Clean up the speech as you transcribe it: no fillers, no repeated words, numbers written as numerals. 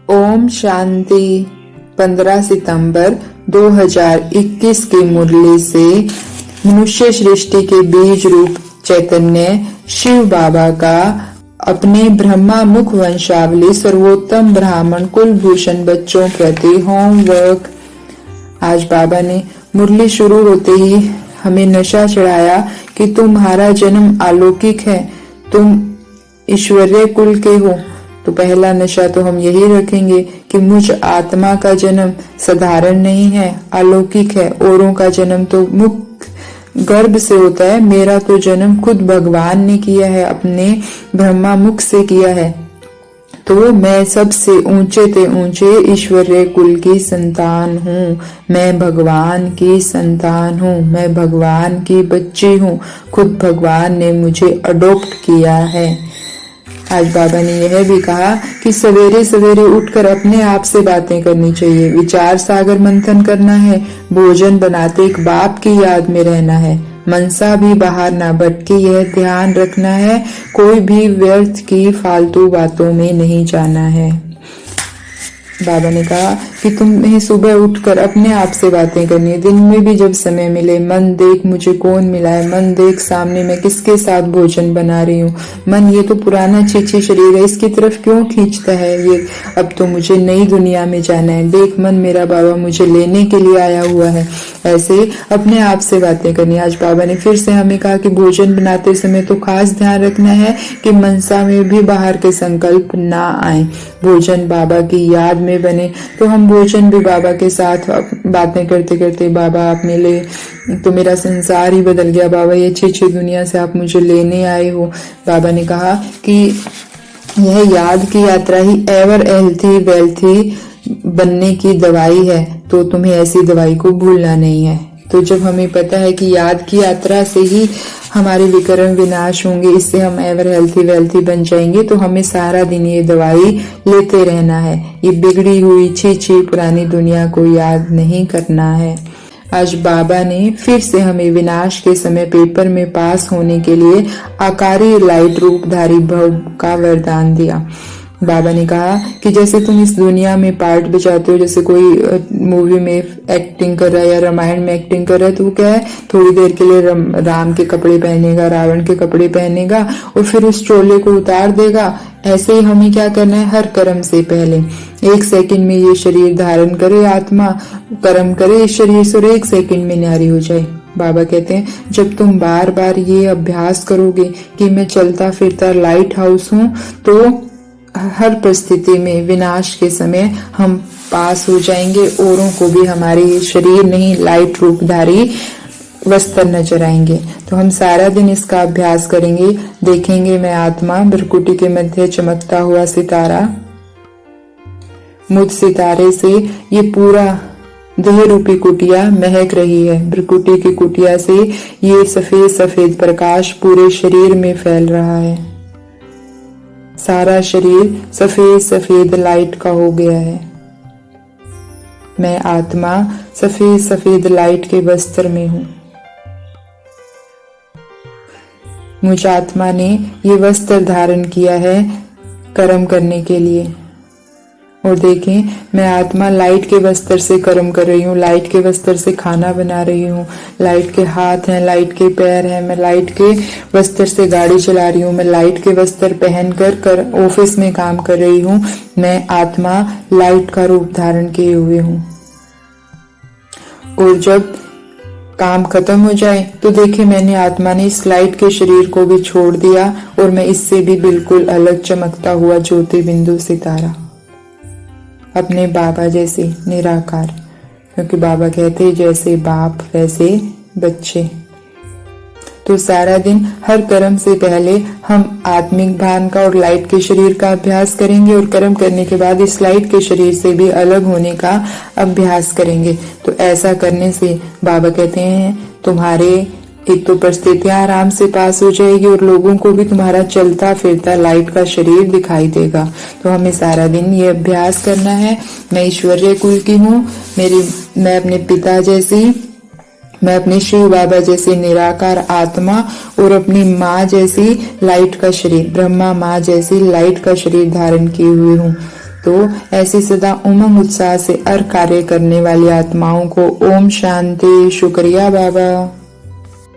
ओम शांति। 15 सितंबर 2021 की मुरली से मनुष्य सृष्टि के बीज रूप चैतन्य शिव बाबा का अपने ब्रह्मा मुख वंशावली सर्वोत्तम ब्राह्मण कुलभूषण बच्चों प्रति होमवर्क। आज बाबा ने मुरली शुरू होते ही हमें नशा चढ़ाया कि तुम्हारा जन्म अलौकिक है, तुम ईश्वरीय कुल के हो। तो पहला नशा तो हम यही रखेंगे कि मुझ आत्मा का जन्म साधारण नहीं है, अलौकिक है। औरों का जन्म तो मुख गर्भ से होता है, मेरा तो जन्म खुद भगवान ने किया है, अपने ब्रह्मा मुख से किया है। तो मैं सबसे ऊंचे ते ऊंचे ईश्वरीय कुल की संतान हूँ। मैं भगवान की संतान हूँ, मैं भगवान की बच्ची हूँ। खुद भगवान ने मुझे अडॉप्ट किया है। आज बाबा ने यह भी कहा कि सवेरे सवेरे उठकर अपने आप से बातें करनी चाहिए, विचार सागर मंथन करना है, भोजन बनाते एक बाप की याद में रहना है, मनसा भी बाहर ना भटके यह ध्यान रखना है, कोई भी व्यर्थ की फालतू बातों में नहीं जाना है। बाबा ने कहा कि तुम्हें सुबह उठकर अपने आप से बातें करनी है। दिन में भी जब समय मिले, मन देख मुझे कौन मिला है, मन देख सामने मैं किसके साथ भोजन बना रही हूँ। मन ये तो पुराना छीछी शरीर है, इसकी तरफ क्यों खींचता है ये, अब तो मुझे नई दुनिया में जाना है। देख मन मेरा बाबा मुझे लेने के लिए आया हुआ है। ऐसे अपने आप से बातें करनी। आज बाबा ने फिर से हमें कहा कि भोजन बनाते समय तो खास ध्यान रखना है कि मनसा में भी बाहर के संकल्प ना आए, भोजन बाबा की याद में बने। तो हम भोजन भी बाबा के साथ बातें करते करते, बाबा आप मिले तो मेरा संसार ही बदल गया, बाबा ये अच्छी दुनिया से आप मुझे लेने आए हो। बाबा ने कहा कि यह याद की यात्रा ही एवर हेल्थी वेल्थी बनने की दवाई है, तो तुम्हें ऐसी दवाई को भूलना नहीं है। तो जब हमें पता है कि याद की यात्रा से ही हमारे विकर्म विनाश होंगे, इससे हम एवर हेल्थी वेल्थी बन जाएंगे, तो हमें सारा दिन ये दवाई लेते रहना है। ये बिगड़ी हुई छी पुरानी दुनिया को याद नहीं करना है। आज बाबा ने फिर से हमें विनाश के समय पेपर में पास होने के लिए आकारी लाइट रूपधारी भव का वरदान दिया। बाबा ने कहा कि जैसे तुम इस दुनिया में पार्ट बजाते हो, जैसे कोई मूवी में एक्टिंग कर रहा है या रामायण में एक्टिंग कर रहा है, तो वो क्या है, थोड़ी देर के लिए राम के कपड़े पहनेगा, रावण के कपड़े पहनेगा और फिर उस चोले को उतार देगा। ऐसे ही हमें क्या करना है, हर कर्म से पहले 1 सेकंड में ये शरीर धारण करे, आत्मा कर्म करे इस शरीर से और 1 सेकंड में न्यारी हो जाए। बाबा कहते हैं जब तुम बार बार ये अभ्यास करोगे कि मैं चलता फिरता लाइट हाउस हूँ, तो हर परिस्थिति में विनाश के समय हम पास हो जाएंगे। औरों को भी हमारे शरीर नहीं लाइट रूपधारी वस्त्र नजर आएंगे। तो हम सारा दिन इसका अभ्यास करेंगे। देखेंगे मैं आत्मा भ्रकुटी के मध्य चमकता हुआ सितारा, मुझ सितारे से ये पूरा देह रूपी कुटिया महक रही है। भ्रकुटी की कुटिया से ये सफेद सफेद प्रकाश पूरे शरीर में फैल रहा है। सारा शरीर सफेद सफेद लाइट का हो गया है। मैं आत्मा सफेद सफेद लाइट के वस्त्र में हूँ। मुझ आत्मा ने ये वस्त्र धारण किया है कर्म करने के लिए। और देखें मैं आत्मा लाइट के वस्त्र से कर्म कर रही हूँ, लाइट के वस्त्र से खाना बना रही हूँ, लाइट के हाथ हैं, लाइट के पैर हैं, मैं लाइट के वस्त्र से गाड़ी चला रही हूँ, मैं लाइट के वस्त्र पहन कर ऑफिस में काम कर रही हूँ। मैं आत्मा लाइट का रूप धारण किए हुए हूँ। और जब काम खत्म हो जाए तो देखे मैंने आत्मा ने इस लाइट के शरीर को भी छोड़ दिया और मैं इससे भी बिल्कुल अलग चमकता हुआ ज्योति बिंदु सितारा, अपने बाबा जैसे निराकार। क्योंकि बाबा कहते जैसे बाप वैसे बच्चे। तो सारा दिन हर कर्म से पहले हम आत्मिक भान का और लाइट के शरीर का अभ्यास करेंगे और कर्म करने के बाद इस लाइट के शरीर से भी अलग होने का अभ्यास करेंगे। तो ऐसा करने से बाबा कहते हैं तुम्हारे एक तो परिस्थितियां आराम से पास हो जाएगी और लोगों को भी तुम्हारा चलता फिरता लाइट का शरीर दिखाई देगा। तो हमें सारा दिन ये अभ्यास करना है। मैं ईश्वरीय कुल की हूँ, मैं अपने पिता जैसी, मैं अपने शिव बाबा जैसे निराकार आत्मा और अपनी माँ जैसी लाइट का शरीर, ब्रह्मा माँ जैसी लाइट का शरीर धारण किए हुए हूँ। तो ऐसी सदा उमंग उत्साह से हर कार्य करने वाली आत्माओं को ओम शांति। शुक्रिया बाबा।